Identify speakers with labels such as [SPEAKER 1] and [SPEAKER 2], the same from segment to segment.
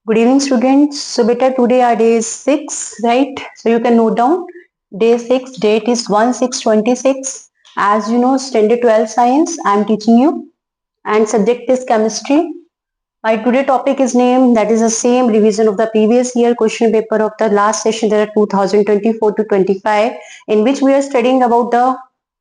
[SPEAKER 1] Good evening, students. So, beta, today our day is 6, right? So, you can note down day 6, date is 1/6/26. As you know, standard 12 science, I am teaching you, and subject is chemistry. My today topic is named, that is the same revision of the previous year question paper of the last session, that are 2024 to 25, in which we are studying about the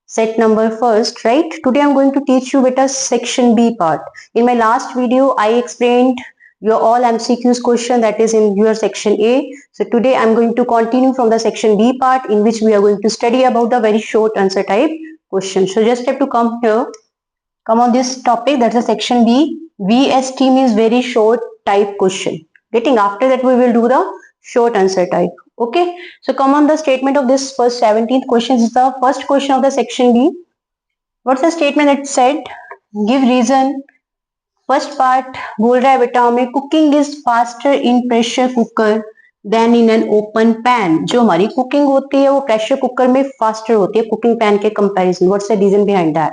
[SPEAKER 1] set number first, right? Today I'm going to teach you beta section B part. In my last video, I explained your all MCQs question that is in your section A. So today I'm going to continue from the section B part, in which we are going to study about the very short answer type question. So just have to come here, come on this topic, that's the section B. VST means very short type question. Getting after that we will do the short answer type. Okay, so come on the statement of this first 17th question is the first question of the section B. What's the statement that said? Give reason. First part बोल रहा है बेटा हमें cooking is faster in pressure cooker than in an open pan. जो हमारी cooking होती है वो प्रेशर कुकर में फास्टर होती है कुकिंग पैन के comparison. What's the reason behind that?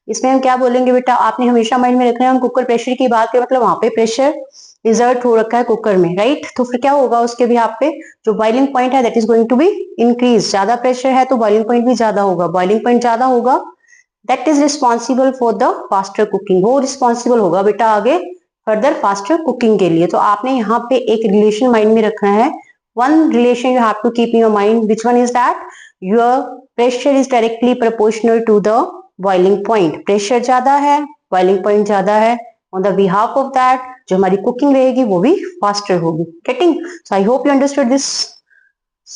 [SPEAKER 1] इसमें हम क्या बोलेंगे बेटा, आपने हमेशा माइंड में रखना है हम कुकर प्रेशर की बात करें मतलब वहां पे प्रेशर रिजर्व हो रखा है कुकर में, राइट? तो फिर क्या होगा उसके भी आप पे जो बॉइलिंग पॉइंट है that is going to be increase. ज्यादा प्रेशर है तो बॉइलिंग पॉइंट भी ज्यादा होगा. बॉइलिंग पॉइंट ज्यादा होगा that is responsible for the faster cooking. वो रिस्पॉन्सिबल होगा बेटा आगे फर्दर फास्टर कुकिंग के लिए. तो आपने यहाँ पे एक रिलेशन माइंड में रखना है. One relation you have to keep in your mind. Which one is that? Your pressure is directly proportional to the boiling point. Pressure ज्यादा है, बॉइलिंग पॉइंट ज्यादा है, on the behalf of that जो हमारी cooking रहेगी वो भी faster होगी. Getting? So I hope you understood this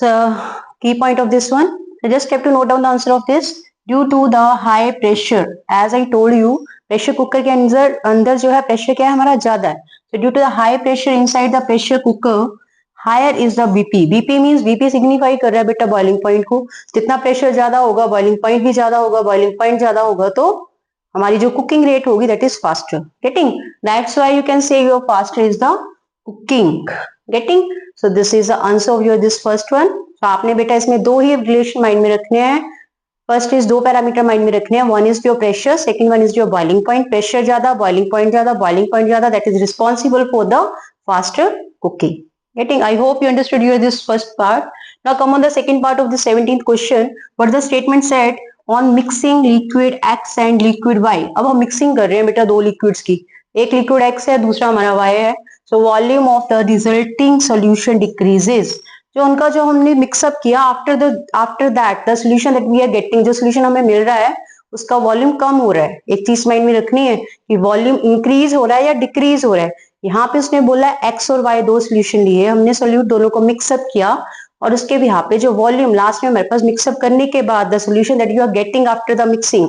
[SPEAKER 1] key point of this one. Just have to note down the answer of this. Due to the high pressure, as I told you, pressure cooker के अंदर जो है pressure क्या है हमारा ज्यादा है. so due to the high pressure inside the pressure cooker, higher is the BP. BP means BP signify कर रहा है बेटा बॉइलिंग पॉइंट को. जितना प्रेशर ज्यादा होगा बॉइलिंग पॉइंट भी ज्यादा होगा. बॉइलिंग पॉइंट ज्यादा होगा तो हमारी जो कुकिंग रेट होगी that is faster. Getting? That's why you can say your faster is the cooking. Getting? So this is the answer of your this first one. तो आपने बेटा इसमें दो ही रिलेशन माइंड में रखने हैं. फर्स्ट इज दो पैरामीटर माइंड में रखने हैं. One is your pressure, second one is your boiling point. Pressure ज्यादा, बॉइलिंग पॉइंट ज्यादा, बॉइलिंग पॉइंट ज्यादा, that is responsible for the faster cooking. Getting? I hope you understood your this first part. Now come on the second part of the 17th question. What the statement said on mixing liquid X and liquid Y. अब हम mixing कर रहे हैं बेटा दो liquids की. एक liquid X है, दूसरा हमारा Y है. So volume of the resulting solution decreases. जो उनका जो हमने मिक्सअप किया after that the solution that we are getting, जो सोल्यूशन हमें मिल रहा है उसका वॉल्यूम कम हो रहा है. एक चीज माइंड में रखनी है कि वॉल्यूम इंक्रीज हो रहा है या डिक्रीज हो रहा है. यहाँ पे उसने बोला है एक्स और वाई दो सोल्यूशन लिए, हमने सोल्यूट दोनों को मिक्सअप किया और उसके यहाँ पे जो वॉल्यूम लास्ट में हमारे पास मिक्सअप करने के बाद the solution that you are getting after the mixing,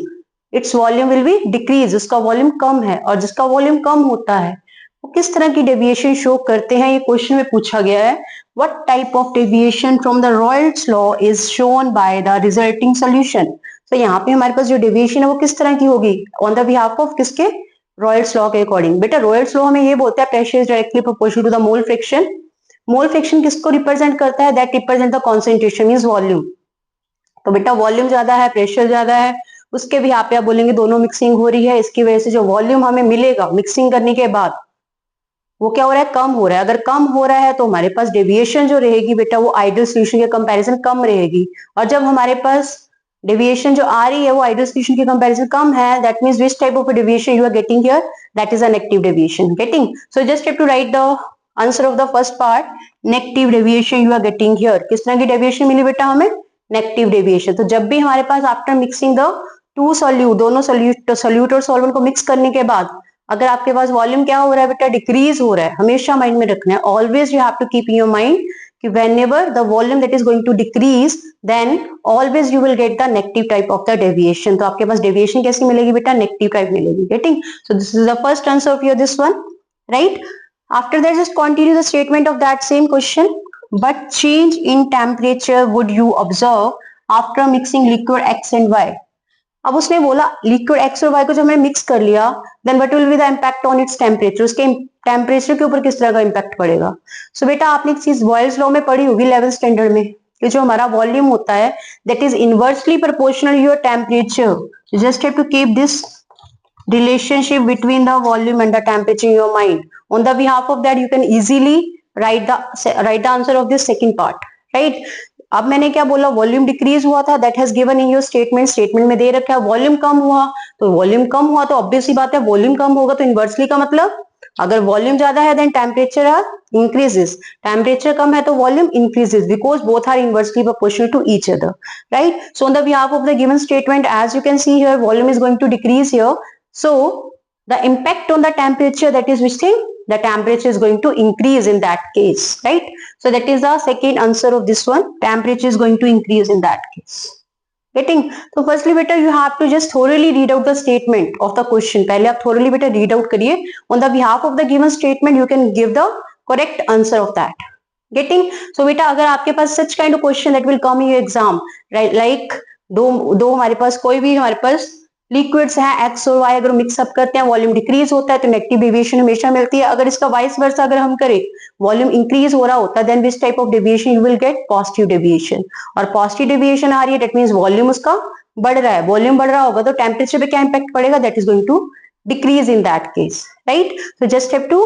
[SPEAKER 1] it's volume will be decrease. उसका वॉल्यूम कम है और जिसका वॉल्यूम कम होता है वो किस तरह की डेविएशन शो करते हैं, ये क्वेश्चन में पूछा गया है. What type of deviation from the Royle's law is shown by the resulting solution? तो यहाँ पे हमारे पास जो डेविएशन है वो किस तरह की होगी ऑन द बिहाफ ऑफ किसके? रॉयल्स लॉ के अकॉर्डिंग. बेटा रॉयल्स लॉ हमें ये बोलता है pressure is directly proportional to the mole fraction. Mole fraction किसको रिप्रेजेंट करता है? That represent the concentration means volume. तो बेटा वॉल्यूम ज्यादा है, प्रेशर ज्यादा है, उसके भी यहाँ पे आप बोलेंगे दोनों मिक्सिंग हो रही है. इसकी वजह से जो वॉल्यूम हमें मिलेगा मिक्सिंग करने के बाद वो क्या हो रहा है? कम हो रहा है. अगर कम हो रहा है तो हमारे पास डेविएशन जो रहेगी बेटा वो आइडियल सोल्यूशन के कंपैरिजन कम रहेगी. और जब हमारे पास डेविएशन जो आ रही है वो आइडियल सोल्यूशन के कंपैरिजन कम है, that means which type of deviation you are getting here? That is a negative deviation. Getting? So just have to write the answer of the first part. Negative deviation you are getting here. किस तरह की deviation मिली बेटा हमें? Negative deviation. तो जब भी हमारे पास after mixing the two solute, दोनों सोल्यूट और सॉल्वेंट को मिक्स करने के बाद अगर आपके पास वॉल्यूम क्या हो रहा है बेटा? डिक्रीज हो रहा है. हमेशा माइंड में रखना है, always you have to keep in your mind कि whenever the volume that is going to decrease then always you will get the negative type of the deviation. तो आपके पास डेविएशन कैसी मिलेगी बेटा? नेगेटिव टाइप मिलेगी. Getting? So this is the first answer of your this one, right? After that just continue the statement of that same question. But change in temperature would you observe after mixing liquid X and Y. अब उसने बोला liquid x और Y को जब हमने mix कर लिया then what will be the impact on its temperature. उसके टेम्परेचर के ऊपर किस तरह का इम्पैक्ट पड़ेगा. सो बेटा आपने एक चीज बॉयल्स लॉ में पढ़ी होगी 11th स्टैंडर्ड में कि जो हमारा वॉल्यूम होता है that is inversely proportional your temperature. Just have to keep this relationship between the volume and the temperature in your mind. On the behalf of that, you can easily write the answer of this second part, right? अब मैंने क्या बोला, volume decrease हुआ था, that has given in your statement में दे रखा है। Volume कम हुआ, तो वॉल्यूम कम हुआ तो ऑब्वियस सी बात है, वॉल्यूम कम होगा तो इनवर्सली का मतलब अगर वॉल्यूम ज्यादा है देन टेम्परेचर इंक्रीजेस, टेम्परेचर कम है तो volume increases, because both are inversely proportional to each other, right? So on the behalf of the given statement, as you can see here, volume is going to decrease here, so the impact on the temperature, that is which thing, the temperature is going to increase in that case, right? So that is the second answer of this one, temperature is going to increase in that case. Getting? So firstly beta, you have to just thoroughly read out the statement of the question. पहले आप thoroughly beta read out करिए, on the behalf of the given statement you can give the correct answer of that. Getting? So beta, अगर आपके पास such kind of question that will come in your exam, right? Like दो हमारे पास कोई भी हमारे पास liquids हैं x और Y, अगर मिक्सअप करते हैं वॉल्यूम डिक्रीज होता है तो नेगेटिव डेविएशन हमेशा मिलती है। अगर इसका वाइस वर्सा अगर हम करें, वॉल्यूम इंक्रीज हो रहा होता है, then this type of deviation you will get positive deviation, और पॉजिटिव डेविएशन आ रही है, दैट मींस वॉल्यूम उसका बढ़ रहा है। वॉल्यूम बढ़ रहा होगा तो टेम्परेचर पे क्या इंपैक्ट पड़ेगा, that is going to decrease in that case, right? So just have to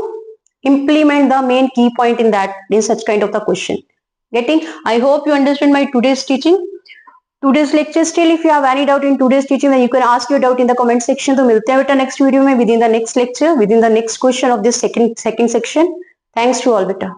[SPEAKER 1] implement the main key point in that, in such kind of the question. Getting? I hope you understand my today's teaching, today's lecture. Still if you have any doubt in today's teaching, then you can ask your doubt in the comment section. तो मिलते हैं बेटा next video में, within the next lecture, within the next question of this second section. Thanks to all बेटा.